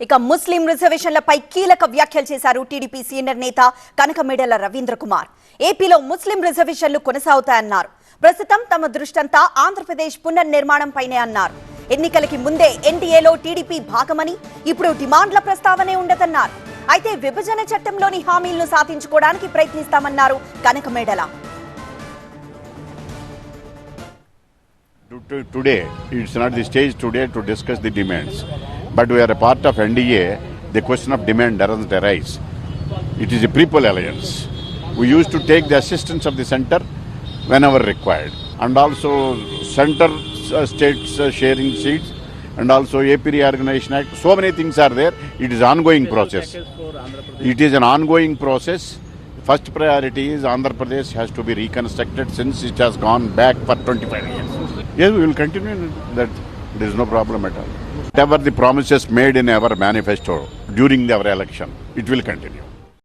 ఇక ముస్లిం రిజర్వేషన్లపై కీలక వ్యాఖ్యలు చేశారు టీడీపీ సీనియర్ నేత కనకమేడల రవీంద్ర కుమార్. ఏపీలో ముస్లిం రిజర్వేషన్లు కొనసాగుతాయన్నారు. ప్రస్తుతం తమ దృష్టంతా ఆంధ్రప్రదేశ్ పునర్నిర్మాణంపైనే అన్నారు. ఎన్నికలకి ముందే ఎన్డీఏలో టీడీపీ భాగమని, ఇప్పుడు డిమాండ్ల ప్రస్తావనే ఉండదన్నారు. అయితే విభజన చట్టంలోని హామీలను సాధించుకోవడానికి ప్రయత్నిస్తామన్నారు Kanakamedala. Today, it's not the stage today to discuss the demands. But we are a part of NDA, the question of demand doesn't arise. It is a people alliance. We used to take the assistance of the center whenever required. And also center states sharing seats and also AP Reorganization Act. So many things are there. It is an ongoing process. It is an ongoing process. First priority is Andhra Pradesh has to be reconstructed since it has gone back for 25 years. Yes, we will continue that. There is no problem at all. Whatever the promises made in our manifesto during our election, it will continue.